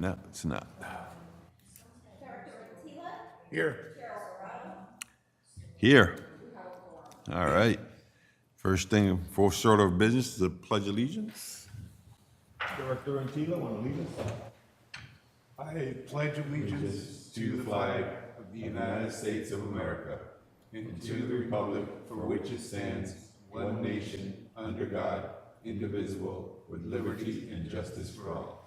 No, it's not. Here. Here. All right. First thing, first order of business is the Pledge of Allegiance. Director Antila, want to lead us? I pledge allegiance to the flag of the United States of America and to the republic for which it stands, one nation, under God, indivisible, with liberty and justice for all.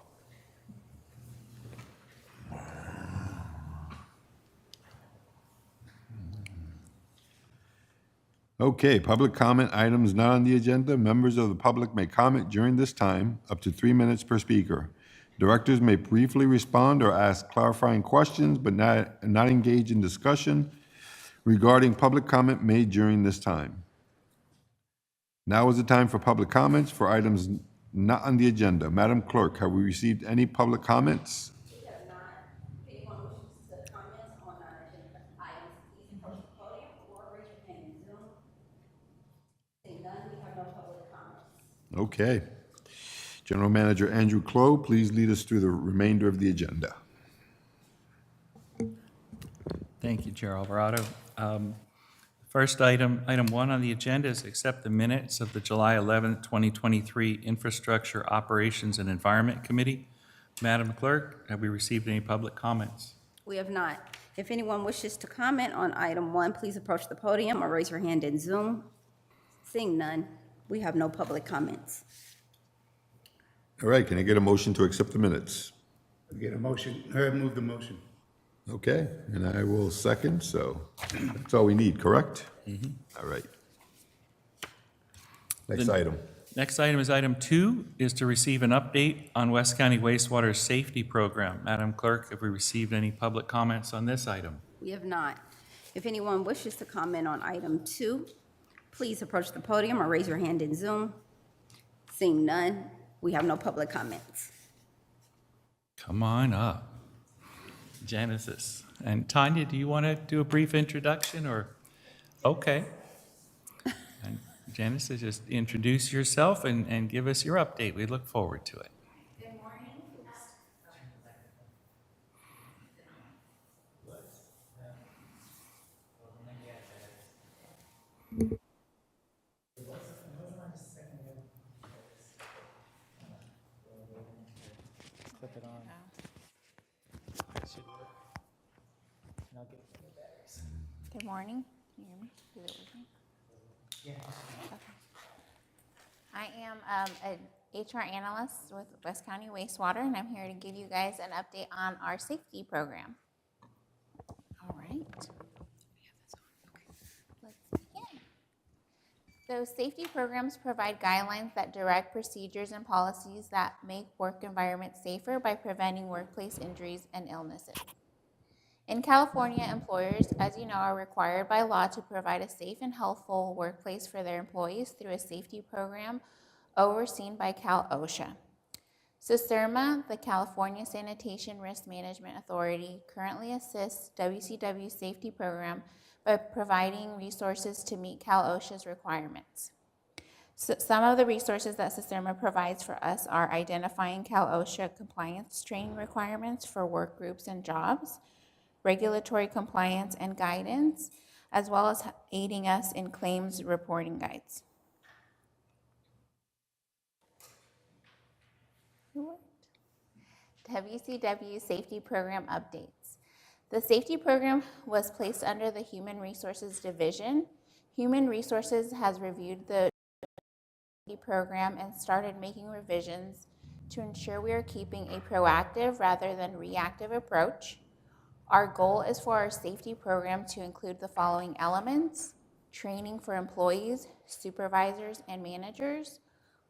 Okay, public comment items not on the agenda. Members of the public may comment during this time, up to 3 minutes per speaker. Directors may briefly respond or ask clarifying questions, but not engage in discussion regarding public comment made during this time. Now is the time for public comments for items not on the agenda. Madam Clerk, have we received any public comments? We have not. If anyone wishes to comment on non-agenda items, please approach the podium or raise your hand in Zoom. Seeing none, we have no public comments. Okay. General Manager Andrew Clow, please lead us through the remainder of the agenda. Thank you, Chair Alvarado. First item 1 on the agenda is accept the minutes of the July 11th, 2023 Infrastructure Operations and Environment Committee. Madam Clerk, have we received any public comments? We have not. If anyone wishes to comment on item 1, please approach the podium or raise your hand in Zoom. Seeing none, we have no public comments. All right, can I get a motion to accept the minutes? Get a motion. I move the motion. Okay, and I will second, so that's all we need, correct? All right. Next item. Next item is item 2, is to receive an update on West County Wastewater Safety Program. Madam Clerk, have we received any public comments on this item? We have not. If anyone wishes to comment on item 2, please approach the podium or raise your hand in Zoom. Seeing none, we have no public comments. Come on up. Genesis. And Tanya, do you want to do a brief introduction or? Okay. And Genesis, just introduce yourself and give us your update. We look forward to it. Good morning. Clip it on. Good morning. Can you hear me? Is it working? Yeah. Okay. I am an HR analyst with West County Wastewater, and I'm here to give you guys an update on our safety program. All right. Let's begin. Those safety programs provide guidelines that direct procedures and policies that make work environments safer by preventing workplace injuries and illnesses. In California, employers, as you know, are required by law to provide a safe and healthful workplace for their employees through a safety program overseen by Cal OSHA. CISERMA, the California Sanitation Risk Management Authority, currently assists WCW's safety program by providing resources to meet Cal OSHA's requirements. So some of the resources that CISERMA provides for us are identifying Cal OSHA compliance training requirements for work groups and jobs, regulatory compliance and guidance, as well as aiding us in claims reporting guides. WCW Safety Program Updates. The safety program was placed under the Human Resources Division. Human Resources has reviewed the program and started making revisions to ensure we are keeping a proactive rather than reactive approach. Our goal is for our safety program to include the following elements: training for employees, supervisors, and managers,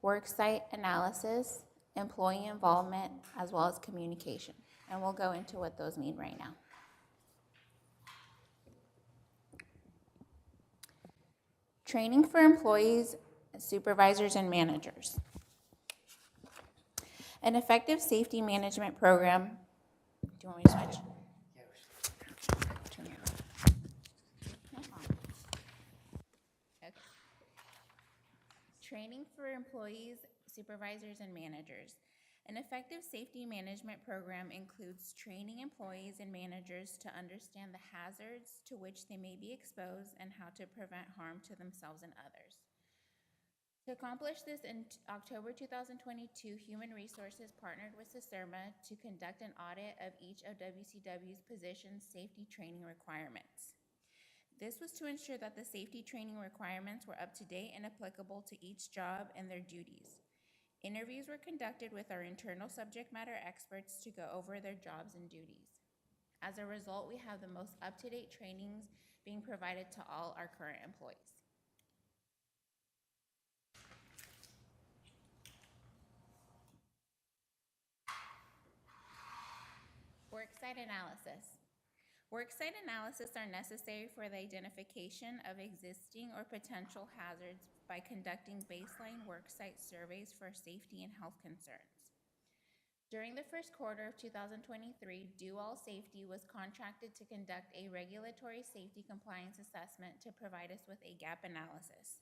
worksite analysis, employee involvement, as well as communication. And we'll go into what those mean right now. Training for employees, supervisors, and managers. An effective safety management program. Do you want me to switch? Turn it on. Okay. Training for employees, supervisors, and managers. An effective safety management program includes training employees and managers to understand the hazards to which they may be exposed and how to prevent harm to themselves and others. To accomplish this, in October 2022, Human Resources partnered with CISERMA to conduct an audit of each of WCW's position safety training requirements. This was to ensure that the safety training requirements were up to date and applicable to each job and their duties. Interviews were conducted with our internal subject matter experts to go over their jobs and duties. As a result, we have the most up-to-date trainings being provided to all our current employees. Worksite analysis. Worksite analysis are necessary for the identification of existing or potential hazards by conducting baseline worksite surveys for safety and health concerns. During the first quarter of 2023, Do All Safety was contracted to conduct a regulatory safety compliance assessment to provide us with a gap analysis.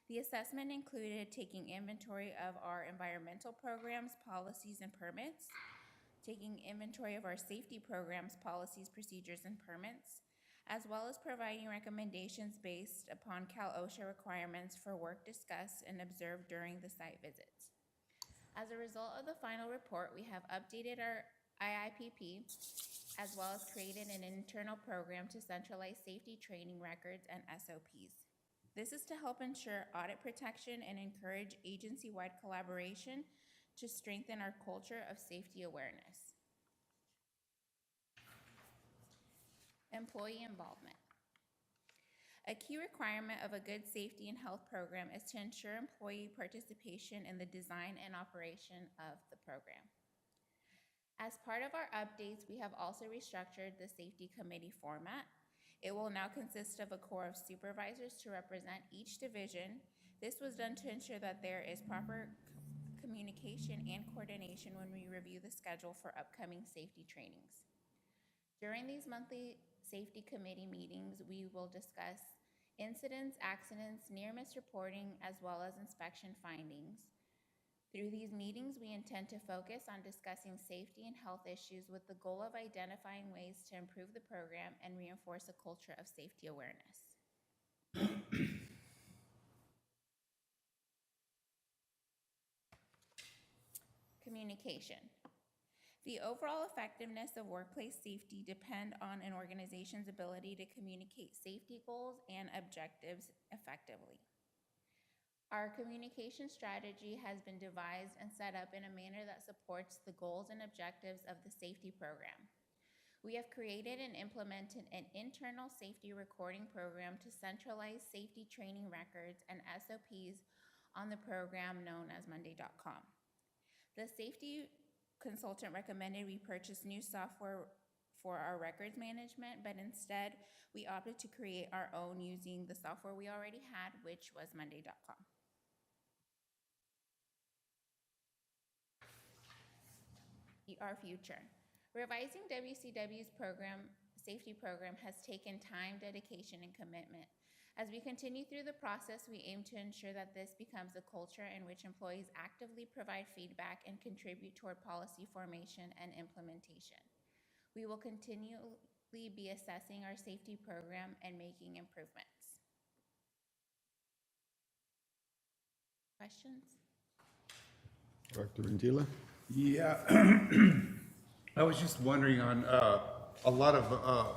The assessment included taking inventory of our environmental programs, policies, and permits, taking inventory of our safety programs, policies, procedures, and permits, as well as providing recommendations based upon Cal OSHA requirements for work discussed and observed during the site visits. As a result of the final report, we have updated our IIPP, as well as created an internal program to centralize safety training records and SOPs. This is to help ensure audit protection and encourage agency-wide collaboration to strengthen our culture of safety awareness. Employee involvement. A key requirement of a good safety and health program is to ensure employee participation in the design and operation of the program. As part of our updates, we have also restructured the safety committee format. It will now consist of a core of supervisors to represent each division. This was done to ensure that there is proper communication and coordination when we review the schedule for upcoming safety trainings. During these monthly safety committee meetings, we will discuss incidents, accidents, near-miss reporting, as well as inspection findings. Through these meetings, we intend to focus on discussing safety and health issues with the goal of identifying ways to improve the program and reinforce a culture of safety awareness. Communication. The overall effectiveness of workplace safety depends on an organization's ability to communicate safety goals and objectives effectively. Our communication strategy has been devised and set up in a manner that supports the goals and objectives of the safety program. We have created and implemented an internal safety recording program to centralize safety training records and SOPs on the program known as Monday.com. The safety consultant recommended we purchase new software for our records management, but instead we opted to create our own using the software we already had, which was Monday.com. Our future. Revising WCW's safety program has taken time, dedication, and commitment. As we continue through the process, we aim to ensure that this becomes a culture in which employees actively provide feedback and contribute toward policy formation and implementation. We will continually be assessing our safety program and making improvements. Questions? Director Rentila? Yeah, I was just wondering on a lot of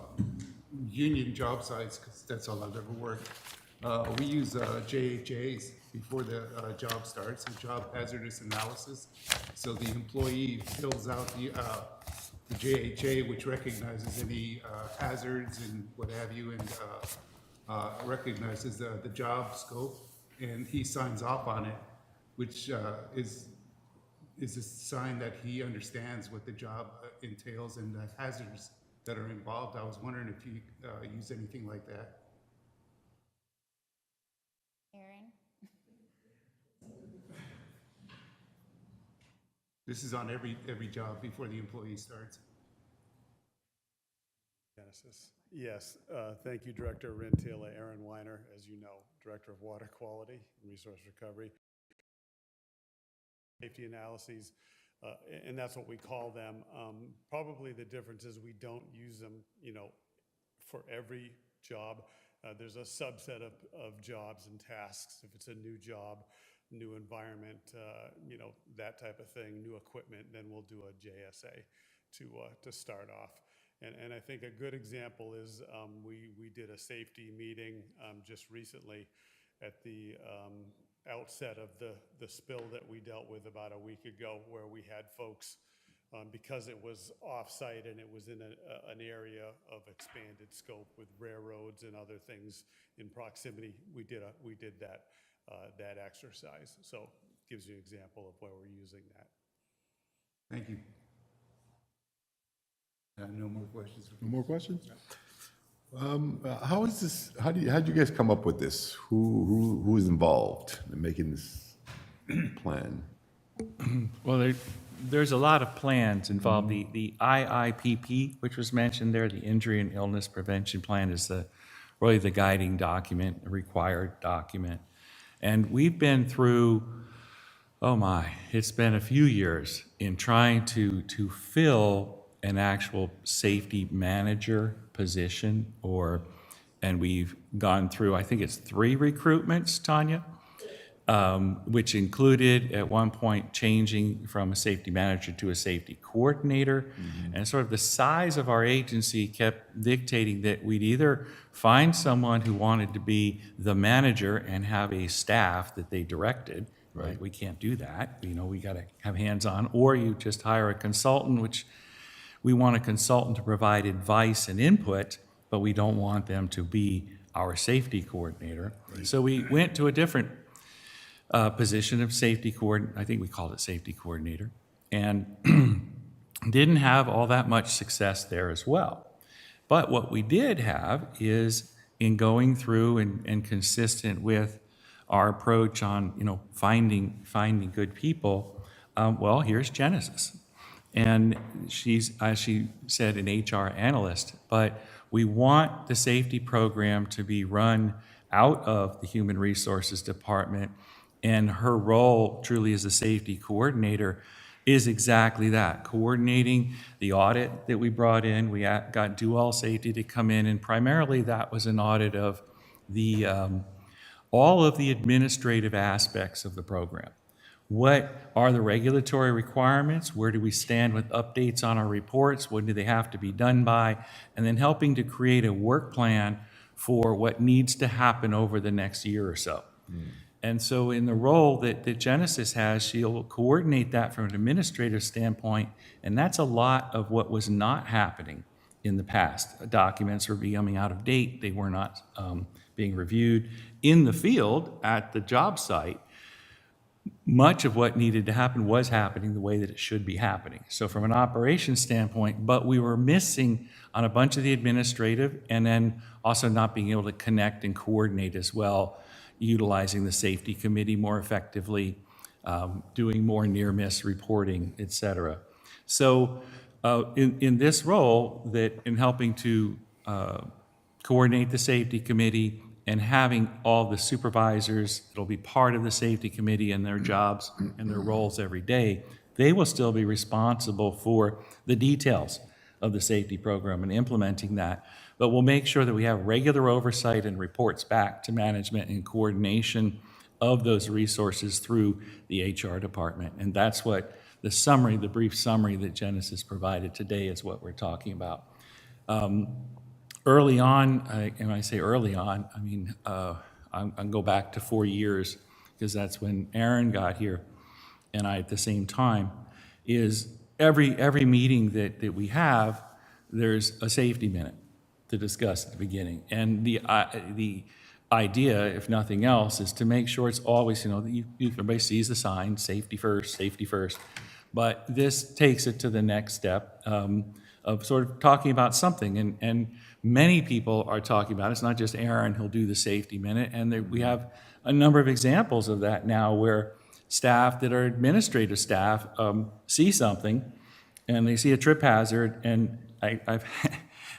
union job sites, because that's all I've ever worked. We use JHAs before the job starts, the job hazardous analysis. So the employee fills out the JHA, which recognizes any hazards and what have you, and recognizes the job scope, and he signs off on it, which is a sign that he understands what the job entails and the hazards that are involved. I was wondering if you use anything like that. Aaron? This is on every job before the employee starts. Genesis. Yes, thank you, Director Rentila. Aaron Weiner, as you know, Director of Water Quality and Resource Recovery. Safety analyses and that's what we call them. Probably the difference is we don't use them, for every job. There's a subset of jobs and tasks. If it's a new job, new environment, that type of thing, new equipment, then we'll do a JSA to start off. And I think a good example is we did a safety meeting just recently at the outset of the spill that we dealt with about a week ago, where we had folks, because it was off-site and it was in an area of expanded scope with railroads and other things in proximity, we did that exercise. So it gives you an example of where we're using that. Thank you. No more questions? No more questions? How is this, how'd you guys come up with this? Who is involved in making this plan? Well, there's a lot of plans involved. The IIPP, which was mentioned there, the Injury and Illness Prevention Plan, is really the guiding document, the required document. And we've been through, it's been a few years in trying to fill an actual safety manager position, and we've gone through, I think it's 3 recruitments, Tanya, which included at one point changing from a safety manager to a safety coordinator. And sort of the size of our agency kept dictating that we'd either find someone who wanted to be the manager and have a staff that they directed. Right. We can't do that. We got to have hands-on, or you just hire a consultant, which we want a consultant to provide advice and input, but we don't want them to be our safety coordinator. Right. So we went to a different position of safety coordinator. I think we called it safety coordinator, and didn't have all that much success there as well. But what we did have is, in going through and consistent with our approach on finding good people, here's Genesis. And she's, as she said, an HR analyst, but we want the safety program to be run out of the Human Resources Department, and her role truly as a safety coordinator is exactly that, coordinating the audit that we brought in. We got Do All Safety to come in, and primarily that was an audit of the all of the administrative aspects of the program. What are the regulatory requirements? Where do we stand with updates on our reports? When do they have to be done by? And then helping to create a work plan for what needs to happen over the next year or so. And so in the role that Genesis has, she'll coordinate that from an administrative standpoint, and that's a lot of what was not happening in the past. Documents were becoming out of date. They were not being reviewed. In the field, at the job site, much of what needed to happen was happening the way that it should be happening. So from an operations standpoint, but we were missing on a bunch of the administrative, and then also not being able to connect and coordinate as well, utilizing the safety committee more effectively, doing more near-miss reporting, et cetera. So in this role, that in helping to coordinate the safety committee and having all the supervisors that'll be part of the safety committee and their jobs and their roles every day, they will still be responsible for the details of the safety program and implementing that. But we'll make sure that we have regular oversight and reports back to management and coordination of those resources through the HR department. And that's what the summary, the brief summary that Genesis provided today is what we're talking about. Early on, and when I say early on, I mean, I'm go back to 4 years, because that's when Aaron got here, and I at the same time, is every meeting that we have, there's a safety minute to discuss at the beginning. And the idea, if nothing else, is to make sure it's always, that everybody sees the sign, safety first, safety first. But this takes it to the next step of sort of talking about something. And many people are talking about it. It's not just Aaron who'll do the safety minute. And we have a number of examples of that now, where staff that are administrative staff see something, and they see a trip hazard. And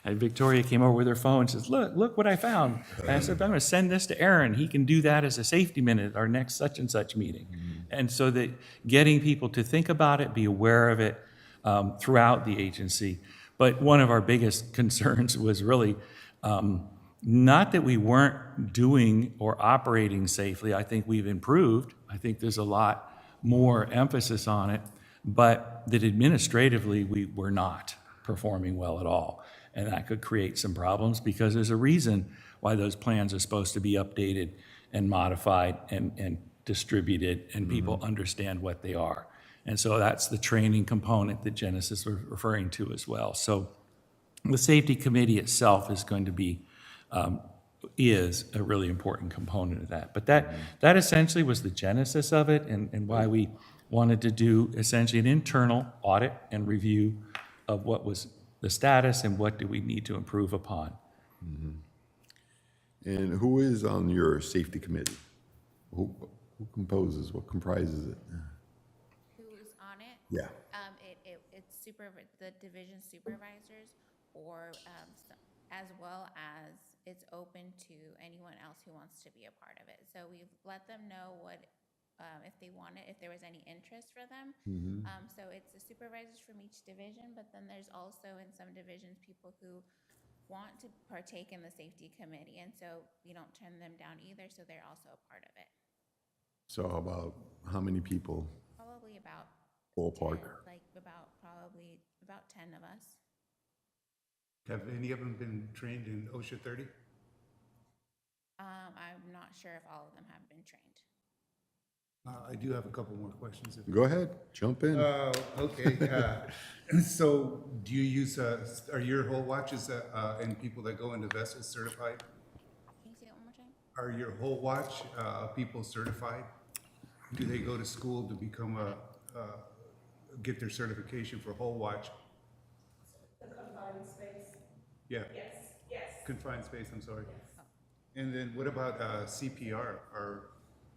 And Victoria came over with her phone and says, look what I found. And I said, I'm going to send this to Aaron. He can do that as a safety minute at our next such and such meeting. And so that getting people to think about it, be aware of it throughout the agency. But one of our biggest concerns was really not that we weren't doing or operating safely. I think we've improved. I think there's a lot more emphasis on it, but that administratively we were not performing well at all. And that could create some problems because there's a reason why those plans are supposed to be updated and modified and distributed, and people understand what they are. And so that's the training component that Genesis was referring to as well. So the safety committee itself is going to be, is a really important component of that. But that essentially was the genesis of it, and why we wanted to do essentially an internal audit and review of what was the status and what do we need to improve upon. And who is on your safety committee? Who composes, what comprises it? Who's on it? Yeah. It's the division supervisors, or as well as it's open to anyone else who wants to be a part of it. So we've let them know what, if they want it, if there was any interest for them. So it's the supervisors from each division, but then there's also in some divisions, people who want to partake in the safety committee. And so we don't turn them down either, so they're also a part of it. So about how many people Probably about ballpark? 10, like probably about 10 of us. Have any of them been trained in OSHA 30? I'm not sure if all of them have been trained. I do have a couple more questions. Go ahead, jump in. Okay. So do you use, are your whole watches and people that go into vessels certified? Can you say that one more time? Are your whole watch people certified? Do they go to school to become get their certification for whole watch? The confined space? Yeah, Yes. confined space, I'm sorry. And then what about CPR? Are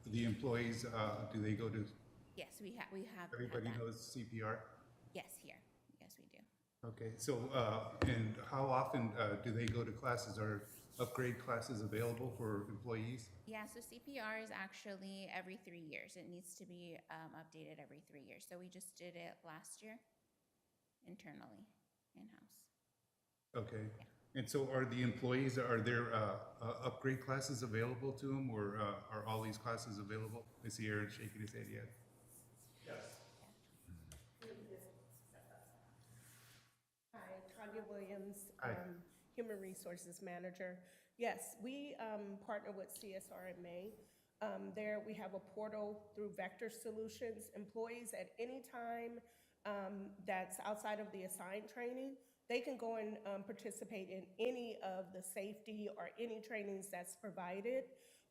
the employees, do they go to, Yes, we have. everybody had that. knows CPR? Yes, here. Yes, we do. Okay, so, and how often do they go to classes? Are upgrade classes available for employees? Yeah, so CPR is actually every 3 years. It needs to be updated every 3 years. So we just did it last year internally, in-house. Okay, and so are the employees, are there upgrade classes available to them, or are all these classes available? I see Aaron shaking his head, yeah. Hi, Tanya Williams, Hi. Human Resources Manager. Yes, we partner with CSRMA. There we have a portal through Vector Solutions. Employees at any time that's outside of the assigned training, they can go and participate in any of the safety or any trainings that's provided.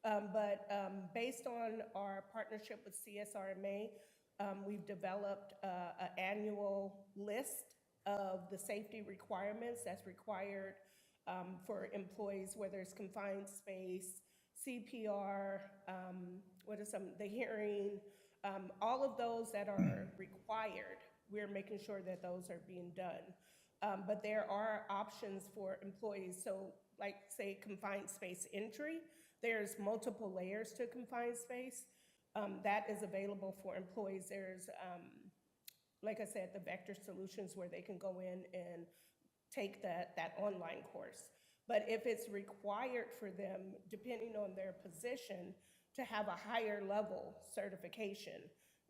But based on our partnership with CSRMA, we've developed an annual list of the safety requirements that's required for employees, whether it's confined space, CPR, the hearing, all of those that are required, we're making sure that those are being done. But there are options for employees. So like say confined space entry, there's multiple layers to confined space. That is available for employees. There's, like I said, the Vector Solutions where they can go in and take that online course. But if it's required for them, depending on their position, to have a higher level certification,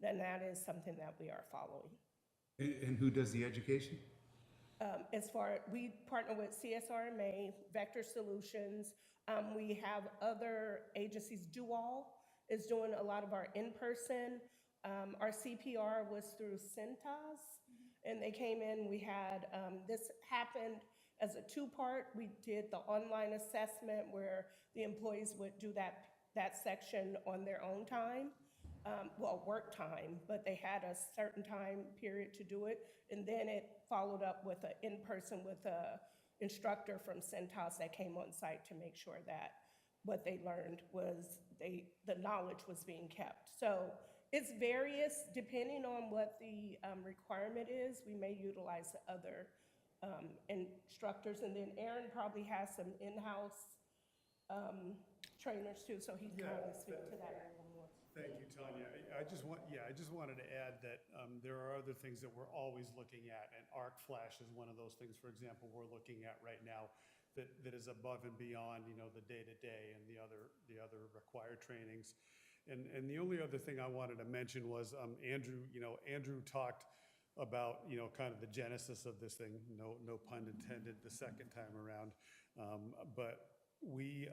then that is something that we are following. And who does the education? We partner with CSRMA, Vector Solutions. We have other agencies. DuAll is doing a lot of our in-person. Our CPR was through Cintas, and they came in. We had, this happened as a two-part. We did the online assessment where the employees would do that section on their own time. Work time, but they had a certain time period to do it. And then it followed up with an in-person with a instructor from Cintas that came on site to make sure that what they learned was the knowledge was being kept. So it's various depending on what the requirement is. We may utilize other instructors. And then Aaron probably has some in-house trainers too, so he can probably speak to that a little more. Thank you, Tanya. I just wanted to add that there are other things that we're always looking at, and arc flash is one of those things, for example, we're looking at right now that is above and beyond, the day-to-day and the other required trainings. And the only other thing I wanted to mention was Andrew talked about, kind of the genesis of this thing, no pun intended the second time around. But we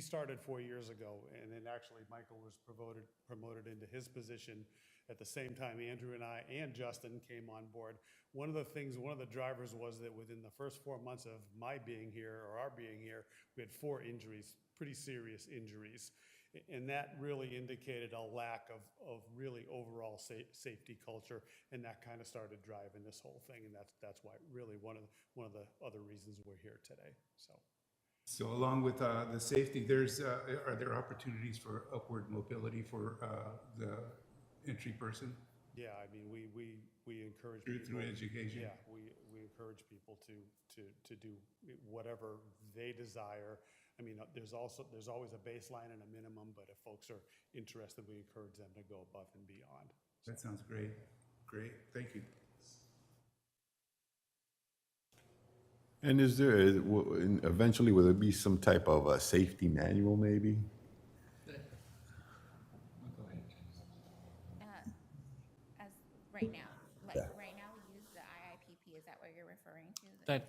started 4 years ago, and then actually Michael was promoted into his position at the same time Andrew and I and Justin came on board. One of the drivers was that within the first 4 months of my being here, or our being here, we had 4 injuries, pretty serious injuries. And that really indicated a lack of really overall safety culture, and that kind of started driving this whole thing, and that's why really one of the other reasons we're here today. So along with the safety, are there opportunities for upward mobility for the entry person? Yeah, I mean, we encourage Through education? Yeah, we encourage people to do whatever they desire. I mean, there's always a baseline and a minimum, but if folks are interested, we encourage them to go above and beyond. That sounds great. Great, thank you. And is there, eventually, will there be some type of a safety manual, maybe? As right now, right now we use the IIPP, is that what you're referring to?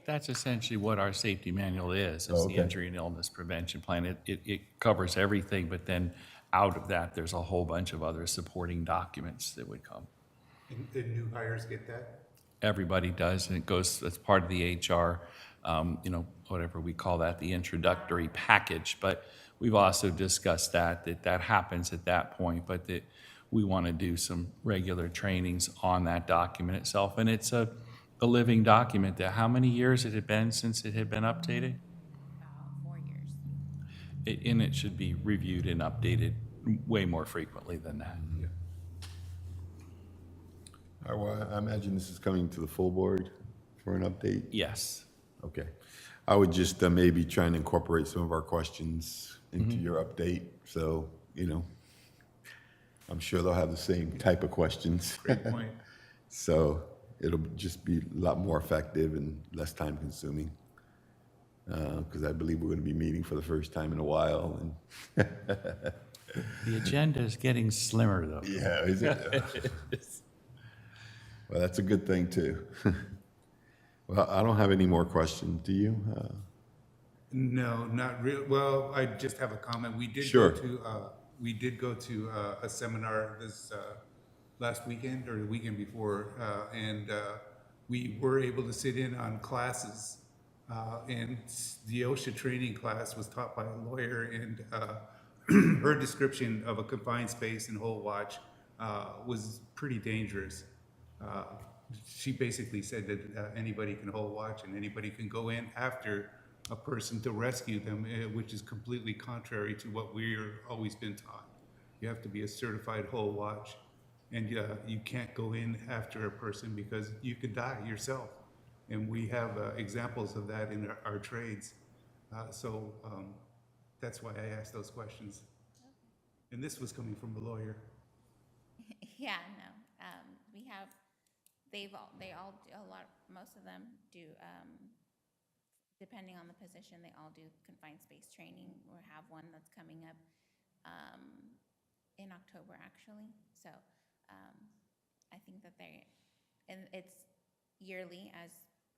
That's essentially what our safety manual is the Okay. Injury and Illness Prevention Plan. It covers everything, but then out of that, there's a whole bunch of other supporting documents that would come. And new hires get that? Everybody does, and it goes, that's part of the HR, whatever we call that, the introductory package. But we've also discussed that happens at that point, but that we want to do some regular trainings on that document itself. And it's a living document. That how many years it had been since it had been updated? 4 years. And it should be reviewed and updated way more frequently than that. All right, well, I imagine this is coming to the full board for an update? Yes. Okay. I would just maybe try and incorporate some of our questions into your update, so, I'm sure they'll have the same type of questions. Great point. So it'll just be a lot more effective and less time consuming. Because I believe we're going to be meeting for the first time in a while. And The agenda is getting slimmer, though. yeah, is it? Well, that's a good thing too. Well, I don't have any more questions. Do you? No, not real. Well, I just have a comment. We did Sure. go to a seminar this last weekend or the weekend before, and we were able to sit in on classes. And the OSHA training class was taught by a lawyer, and her description of a confined space and whole watch was pretty dangerous. She basically said that anybody can hold watch and anybody can go in after a person to rescue them, which is completely contrary to what we're always been taught. You have to be a certified hold watch, and you can't go in after a person because you could die yourself. And we have examples of that in our trades. So that's why I asked those questions. And this was coming from a lawyer. Yeah, no, we have, they all do a lot, most of them do, depending on the position, they all do confined space training. We'll have one that's coming up, in October, actually. So, I think that and it's yearly, as,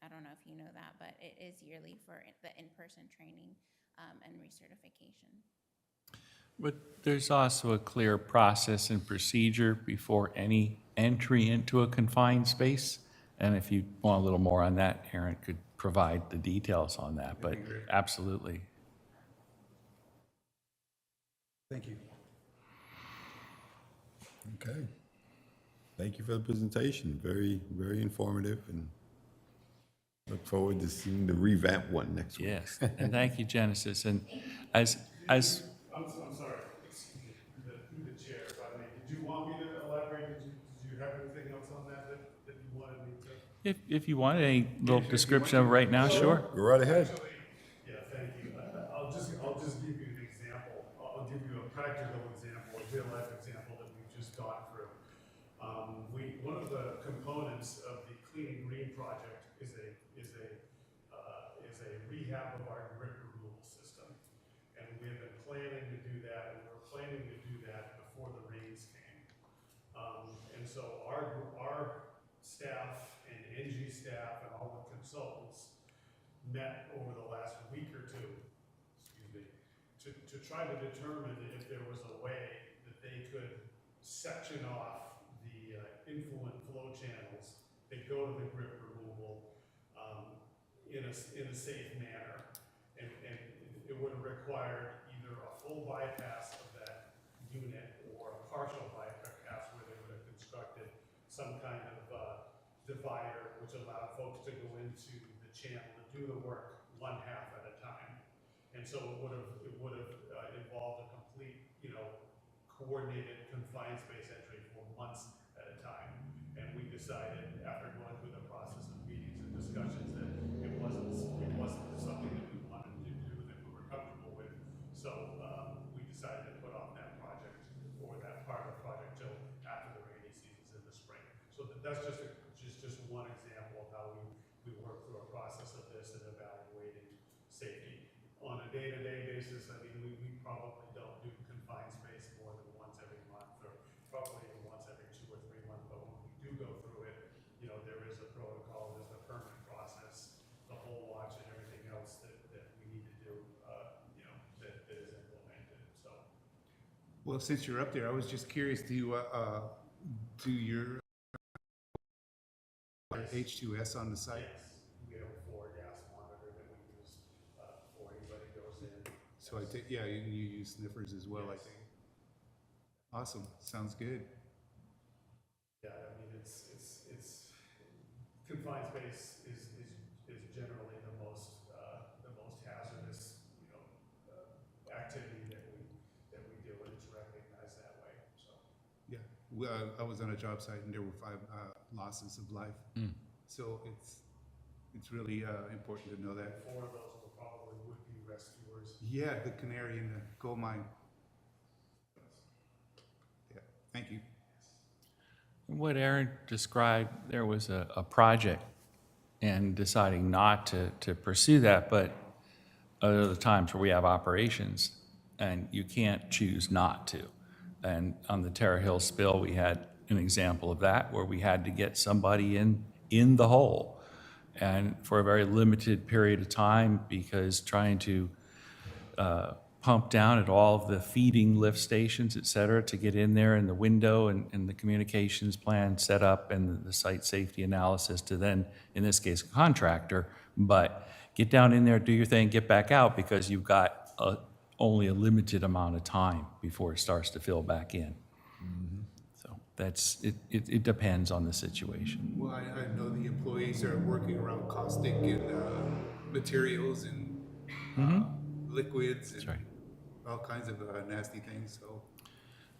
I don't know if you know that, but it is yearly for the in-person training, and recertification. But there's also a clear process and procedure before any entry into a confined space. And if you want a little more on that, Aaron could provide the details on that, but absolutely. Thank you. Okay. Thank you for the presentation. Very, very informative, and look forward to seeing the revamp one next week. Yes, and thank you, Genesis. And as I'm sorry, excuse me, through the chair, if I may. Did you want me to elaborate? Did you have anything else on that you wanted me to? If you want any little description of it right now, sure. Go right ahead. Yeah, thank you. I'll just give you an example. I'll give you a practical example, a real life example that we've just gone through. One of the components of the Clean Green project is a rehab of our grit removal system. And we have been planning to do that, and we were planning to do that before the rains came. And so our staff and NG staff and all the consultants met over the last week or two, to try to determine if there was a way that they could section off the influent flow channels that go to the grit removal in a safe manner. And it would have required either a full bypass of that unit or a partial bypass where they would have constructed some kind of divider which allowed folks to go into the channel to do the work one half at a time. And so it would have involved a complete, coordinated confined space entry for months at a time. And we decided, after going through the process of meetings and discussions, that it wasn't something that we wanted to do that we were comfortable with. So we decided to put off that project, or that part of the project, till after the rainy seasons in the spring. So that's just one example of how we work through a process of this and evaluating safety. On a day-to-day basis, I mean, we probably don't do confined space more than once every month, or probably even once every 2 or 3 months, but when we do go through it, there is a protocol, there's a permit process, the whole watch and everything else that we need to do, that is implemented, so. Well, since you're up there, I was just curious, do your H2S on the site? Yes, we have a 4 gas monitor that we use before anybody goes in. So I take, yeah, you use sniffers as well, I Yes. think. Awesome, sounds good. Yeah, I mean, it's confined space is generally the most hazardous, activity that we do, and it's recognized that way, so. Yeah, well, I was on a job site and there were 5 losses of life. So it's really important to know that. 4 of those were probably would-be rescuers. Yeah, the canary in the coal mine. Yeah, thank you. What Aaron described, there was a project and deciding not to pursue that, but other the times where we have operations and you can't choose not to. And on the Terra Hill spill, we had an example of that where we had to get somebody in the hole, and for a very limited period of time, because trying to pump down at all of the feeding lift stations, et cetera, to get in there, and the window and the communications plan set up and the site safety analysis to then, in this case, a contractor, but get down in there, do your thing, get back out, because you've got only a limited amount of time before it starts to fill back in. So it depends on the situation. Well, I know the employees are working around caustic and materials and liquids and That's right. all kinds of nasty things, so.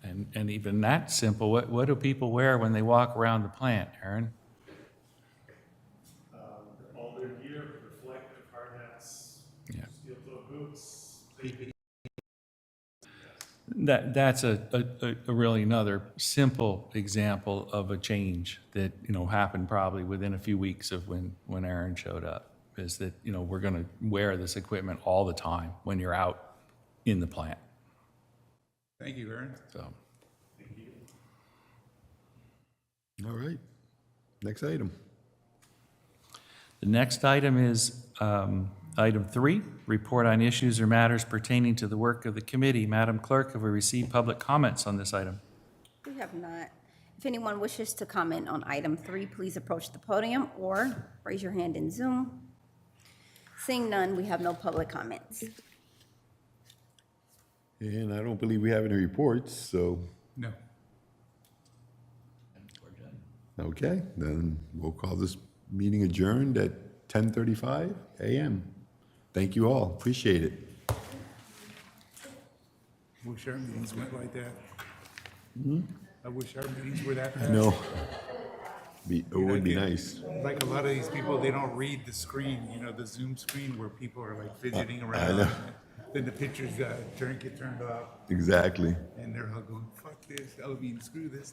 And even that simple, what do people wear when they walk around the plant, Aaron? All their gear, reflective hard hats, Yeah. steel-toe boots. That's a really another simple example of a change that, happened probably within a few weeks of when Aaron showed up, is that, we're gonna wear this equipment all the time when you're out in the plant, Thank you, Aaron. so. All right. Next item. The next item is item 3, report on issues or matters pertaining to the work of the committee. Madam Clerk, have we received public comments on this item? We have not. If anyone wishes to comment on item 3, please approach the podium or raise your hand in Zoom. Seeing none, we have no public comments. And I don't believe we have any reports, so, No. okay, then we'll call this meeting adjourned at 10:35 a.m. Thank you all, appreciate it. Wish our meetings went like that. I wish our meetings were that fast. No. It would be Like, nice. Like a lot of these people, they don't read the screen, the Zoom screen where people are like fidgeting I around. know. And then the pictures get turned off, Exactly. and they're all going, "Fuck this! I mean, screw this."